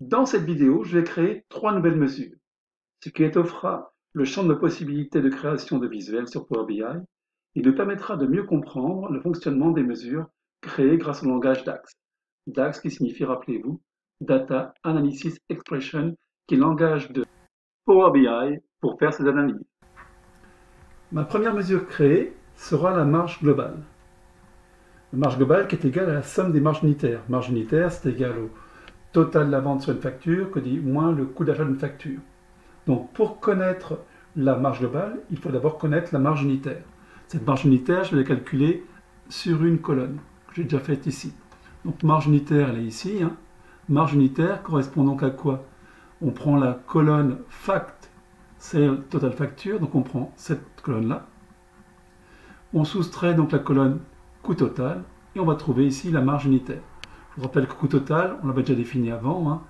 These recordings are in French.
Dans cette vidéo, je vais créer 3 nouvelles mesures, ce qui étoffera le champ de possibilités de création de visuels sur Power BI et nous permettra de mieux comprendre le fonctionnement des mesures créées grâce au langage DAX. DAX qui signifie, rappelez-vous, Data Analysis Expression, qui est le langage de Power BI pour faire ces analyses. Ma première mesure créée sera la marge globale. La marge globale qui est égale à la somme des marges unitaires. Marge unitaire, c'est égal au total de la vente sur une facture, que dit moins le coût d'achat d'une facture. Donc pour connaître la marge globale, il faut d'abord connaître la marge unitaire. Cette marge unitaire, je vais la calculer sur une colonne, que j'ai déjà faite ici. Donc marge unitaire, elle est ici. Marge unitaire correspond donc à quoi? On prend la colonne fact, c'est total facture, donc on prend cette colonne-là. On soustrait donc la colonne coût total, et on va trouver ici la marge unitaire. Je vous rappelle que coût total, on l'avait déjà défini avant,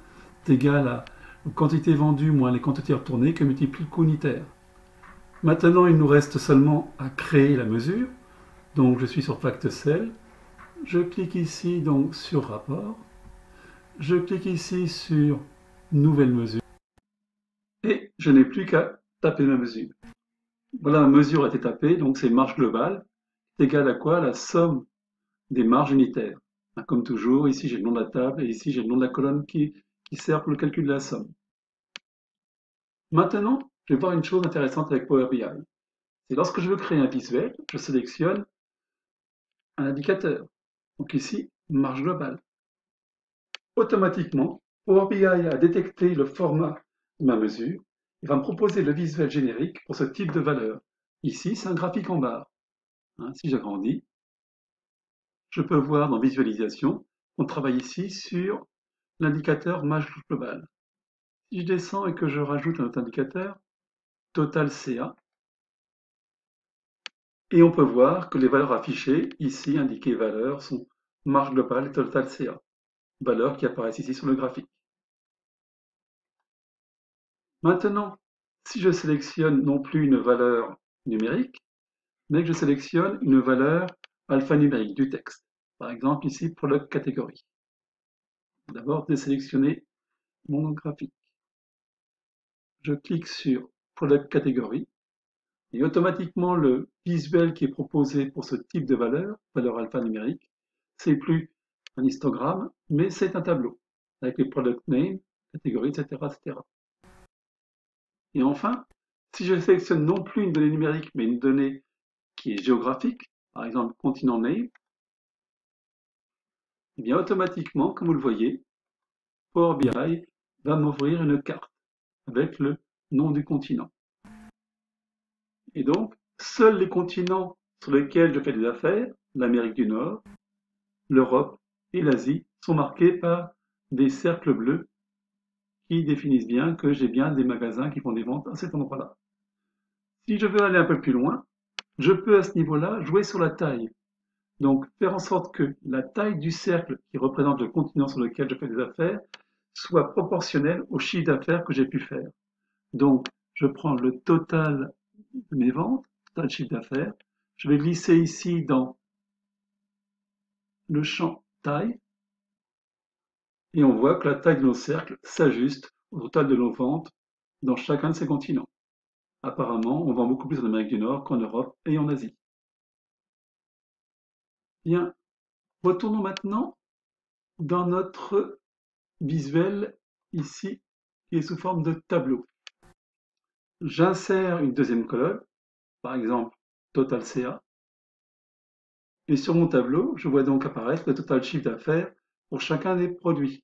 c'est égal à la quantité vendue moins les quantités retournées que multiplie le coût unitaire. Maintenant, il nous reste seulement à créer la mesure. Donc, je suis sur Fact Cell. Je clique ici donc sur Rapport. Je clique ici sur Nouvelle mesure. Et je n'ai plus qu'à taper ma mesure. Voilà, ma mesure a été tapée, donc c'est marge globale. C'est égal à quoi? La somme des marges unitaires. Comme toujours, ici j'ai le nom de la table et ici j'ai le nom de la colonne qui sert pour le calcul de la somme. Maintenant, je vais voir une chose intéressante avec Power BI. C'est lorsque je veux créer un visuel, je sélectionne un indicateur. Donc ici, marge globale. Automatiquement, Power BI a détecté le format de ma mesure. Il va me proposer le visuel générique pour ce type de valeur. Ici, c'est un graphique en barre. Si j'agrandis, je peux voir dans Visualisation qu'on travaille ici sur l'indicateur marge globale. Si je descends et que je rajoute un autre indicateur, Total CA, et on peut voir que les valeurs affichées, ici indiquées valeurs, sont marge globale et Total CA, valeurs qui apparaissent ici sur le graphique. Maintenant, si je sélectionne non plus une valeur numérique, mais que je sélectionne une valeur alphanumérique du texte, par exemple ici Product Category. D'abord désélectionner mon graphique. Je clique sur Product Category et automatiquement le visuel qui est proposé pour ce type de valeur alphanumérique, c'est plus un histogramme, mais c'est un tableau avec les product name, catégories, etc., etc. Et enfin, si je sélectionne non plus une donnée numérique, mais une donnée qui est géographique, par exemple continent name, et bien automatiquement, comme vous le voyez, Power BI va m'ouvrir une carte avec le nom du continent. Et donc, seuls les continents sur lesquels je fais des affaires, l'Amérique du Nord, l'Europe et l'Asie, sont marqués par des cercles bleus qui définissent bien que j'ai bien des magasins qui font des ventes à cet endroit-là. Si je veux aller un peu plus loin, je peux à ce niveau-là jouer sur la taille. Donc, faire en sorte que la taille du cercle qui représente le continent sur lequel je fais des affaires soit proportionnelle au chiffre d'affaires que j'ai pu faire. Donc, je prends le total de mes ventes, total chiffre d'affaires. Je vais glisser ici dans le champ taille et on voit que la taille de nos cercles s'ajuste au total de nos ventes dans chacun de ces continents. Apparemment, on vend beaucoup plus en Amérique du Nord qu'en Europe et en Asie. Bien, retournons maintenant dans notre visuel ici, qui est sous forme de tableau. J'insère une deuxième colonne, par exemple Total CA, et sur mon tableau, je vois donc apparaître le total chiffre d'affaires pour chacun des produits.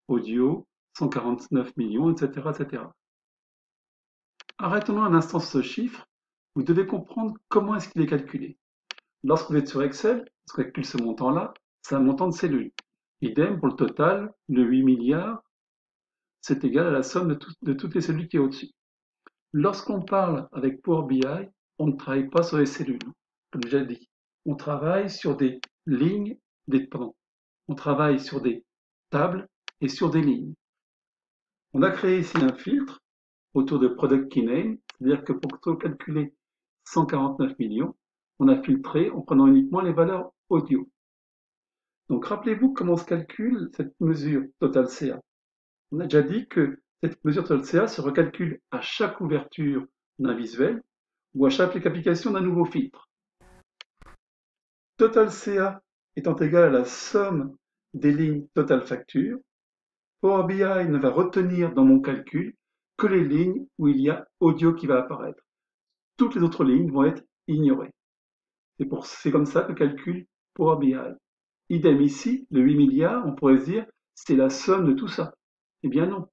Audio, 149 millions, etc., etc. Arrêtons un instant sur ce chiffre. Vous devez comprendre comment est-ce qu'il est calculé. Lorsque vous êtes sur Excel, lorsqu'on calcule ce montant-là, c'est un montant de cellules. Idem pour le total, le 8 milliards, c'est égal à la somme de toutes les cellules qui est au-dessus. Lorsqu'on parle avec Power BI, on ne travaille pas sur les cellules, comme déjà dit. On travaille sur des lignes, on travaille sur des tables et sur des lignes. On a créé ici un filtre autour de Product Key Name, c'est-à-dire que pour calculer 149 millions, on a filtré en prenant uniquement les valeurs audio. Donc rappelez-vous comment se calcule cette mesure Total CA. On a déjà dit que cette mesure total CA se recalcule à chaque ouverture d'un visuel ou à chaque application d'un nouveau filtre. Total CA étant égal à la somme des lignes total facture, Power BI ne va retenir dans mon calcul que les lignes où il y a audio qui va apparaître. Toutes les autres lignes vont être ignorées. C'est comme ça que calcule Power BI. Idem ici, le 8 milliards, on pourrait se dire, c'est la somme de tout ça. Eh bien non.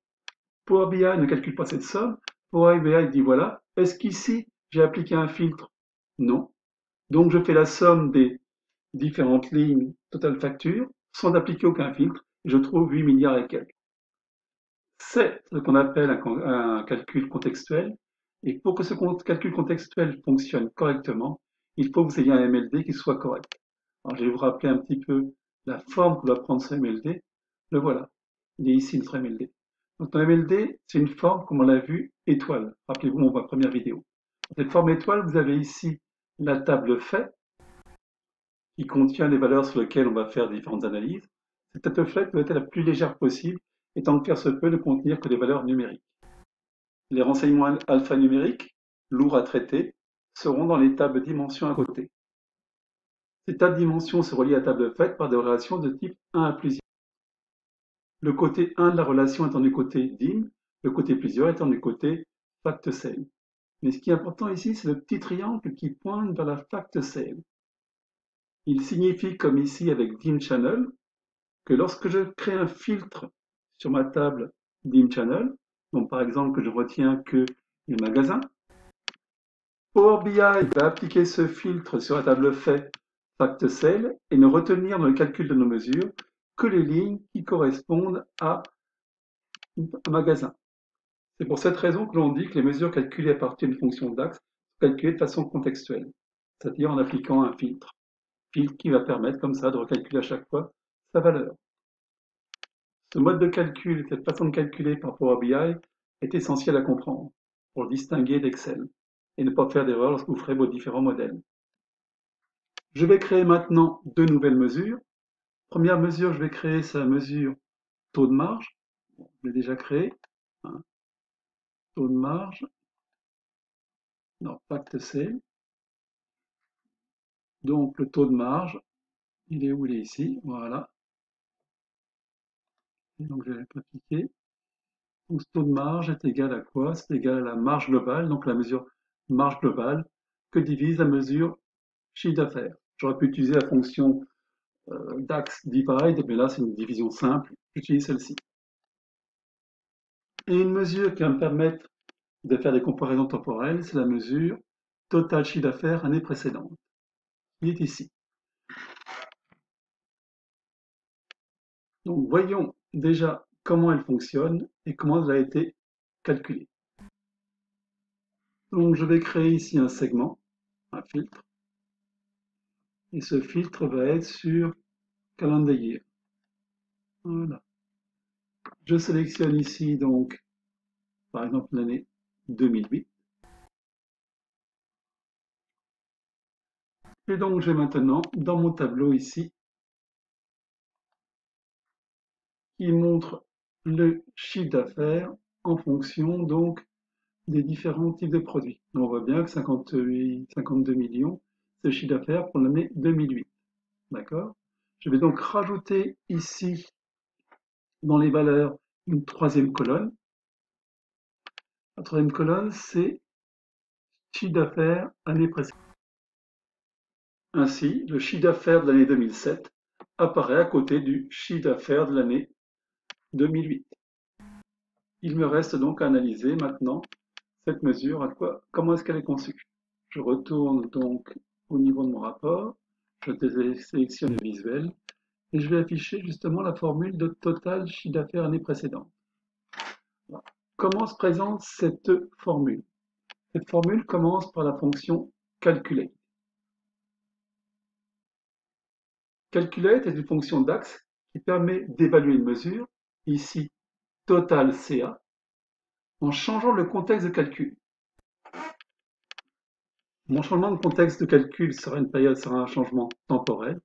Power BI ne calcule pas cette somme. Power BI dit voilà, est-ce qu'ici j'ai appliqué un filtre? Non. Donc je fais la somme des différentes lignes total facture sans appliquer aucun filtre et je trouve 8 milliards et quelques. C'est ce qu'on appelle un calcul contextuel. Et pour que ce calcul contextuel fonctionne correctement, il faut que vous ayez un MLD qui soit correct. Alors, je vais vous rappeler un petit peu la forme que doit prendre ce MLD. Le voilà. Il est ici notre MLD. Donc, notre MLD, c'est une forme, comme on l'a vu, étoile. Rappelez-vous ma première vidéo. Dans cette forme étoile, vous avez ici la table fait, qui contient les valeurs sur lesquelles on va faire différentes analyses. Cette table fait doit être la plus légère possible, étant que faire se peut ne contenir que des valeurs numériques. Les renseignements alphanumériques, lourds à traiter, seront dans les tables dimensions à côté. Ces tables dimensions se relient à table faite par des relations de type 1 à plusieurs. Le côté 1 de la relation étant du côté dim, le côté plusieurs étant du côté fact cell. Mais ce qui est important ici, c'est le petit triangle qui pointe vers la fact cell. Il signifie, comme ici avec dim channel, que lorsque je crée un filtre sur ma table dim channel, donc par exemple que je retiens que les magasins, Power BI va appliquer ce filtre sur la table fait fact cell et ne retenir dans le calcul de nos mesures que les lignes qui correspondent à un magasin. C'est pour cette raison que l'on dit que les mesures calculées à partir d'une fonction d'axe sont calculées de façon contextuelle, c'est-à-dire en appliquant un filtre qui va permettre comme ça de recalculer à chaque fois sa valeur. Ce mode de calcul, cette façon de calculer par Power BI est essentiel à comprendre pour le distinguer d'Excel et ne pas faire d'erreur lorsque vous ferez vos différents modèles. Je vais créer maintenant deux nouvelles mesures. Première mesure que je vais créer, c'est la mesure taux de marge. Bon, je l'ai déjà créé. Hein. Taux de marge. Non, fact cell. Donc le taux de marge, il est où? Il est ici. Voilà. Et donc je vais appliquer. Donc ce taux de marge est égal à quoi? C'est égal à la marge globale, donc la mesure marge globale, que divise la mesure chiffre d'affaires. J'aurais pu utiliser la fonction DAX divide, mais là c'est une division simple. J'utilise celle-ci. Et une mesure qui va me permettre de faire des comparaisons temporelles, c'est la mesure total chiffre d'affaires année précédente, qui est ici. Donc voyons déjà comment elle fonctionne et comment elle a été calculée. Donc je vais créer ici un segment, un filtre, et ce filtre va être sur calendar year. Voilà. Je sélectionne ici donc, par exemple, l'année 2008. Et donc j'ai maintenant dans mon tableau ici qui montre le chiffre d'affaires en fonction donc des différents types de produits. Donc on voit bien que 52 millions, c'est le chiffre d'affaires pour l'année 2008. D'accord? Je vais donc rajouter ici dans les valeurs une troisième colonne. La troisième colonne, c'est chiffre d'affaires année précédente. Ainsi, le chiffre d'affaires de l'année 2007 apparaît à côté du chiffre d'affaires de l'année 2008. Il me reste donc à analyser maintenant cette mesure, comment est-ce qu'elle est conçue. Je retourne donc au niveau de mon rapport, je sélectionne le visuel et je vais afficher justement la formule de total chiffre d'affaires année précédente. Voilà. Comment se présente cette formule? Cette formule commence par la fonction calculate. Calculate est une fonction d'axe qui permet d'évaluer une mesure, ici total CA, en changeant le contexte de calcul. Mon changement de contexte de calcul sera un changement temporel.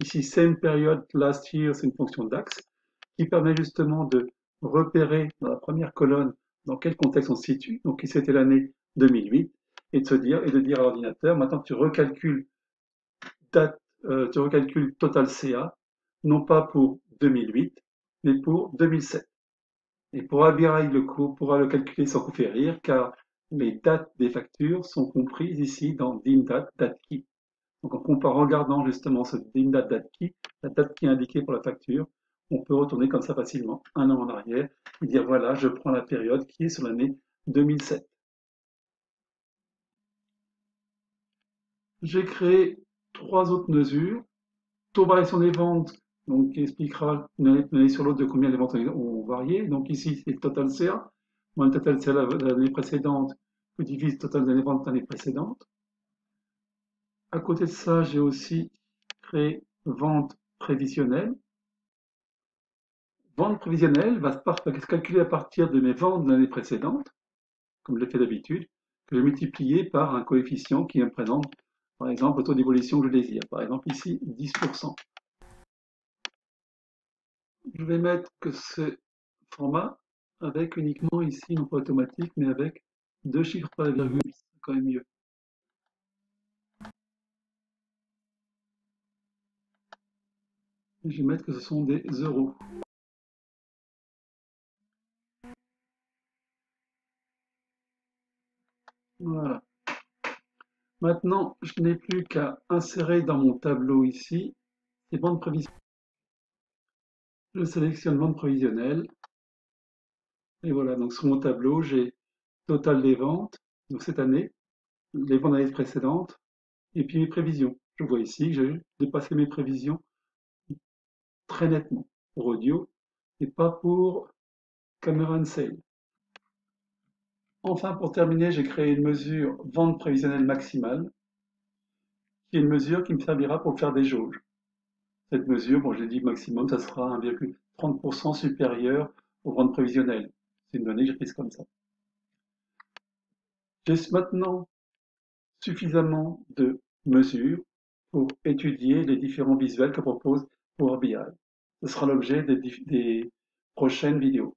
Ici, same period last year, c'est une fonction d'axe qui permet justement de repérer dans la première colonne dans quel contexte on se situe, donc c'était l'année 2008, et de dire à l'ordinateur, maintenant tu recalcules total CA, non pas pour 2008, mais pour 2007. Et pour Abirail, le coût pourra le calculer sans coup faire rire, car les dates des factures sont comprises ici dans DIMDAT, date qui. Donc en regardant justement ce DIMDAT, date qui, la date qui est indiquée pour la facture, on peut retourner comme ça facilement un an en arrière et dire voilà, je prends la période qui est sur l'année 2007. J'ai créé trois autres mesures. Taux de variation des ventes, donc qui expliquera une année sur l'autre de combien les ventes ont varié. Donc ici, c'est le total CA, moins le total CA de l'année précédente, que divise le total des ventes de l'année précédente. À côté de ça, j'ai aussi créé vente prévisionnelle. Vente prévisionnelle va se calculer à partir de mes ventes de l'année précédente, comme je l'ai fait d'habitude, que je vais multiplier par un coefficient qui me présente, par exemple, le taux d'évolution que je désire. Par exemple, ici, 10%. Je vais mettre que ce format avec uniquement ici, non pas automatique, mais avec deux chiffres par la virgule, c'est quand même mieux. Et je vais mettre que ce sont des euros. Voilà. Maintenant, je n'ai plus qu'à insérer dans mon tableau ici les ventes prévisionnelles. Je sélectionne vente prévisionnelle. Et voilà, donc sur mon tableau, j'ai total des ventes, donc cette année, les ventes de l'année précédente, et puis mes prévisions. Je vois ici que j'ai dépassé mes prévisions très nettement pour audio et pas pour Camera and Sale. Enfin, pour terminer, j'ai créé une mesure vente prévisionnelle maximale, qui est une mesure qui me servira pour faire des jauges. Cette mesure, bon, je l'ai dit maximum, ça sera 1,30% supérieur aux ventes prévisionnelles. C'est une donnée que j'ai prise comme ça. J'ai maintenant suffisamment de mesures pour étudier les différents visuels que propose Power BI. Ce sera l'objet des prochaines vidéos.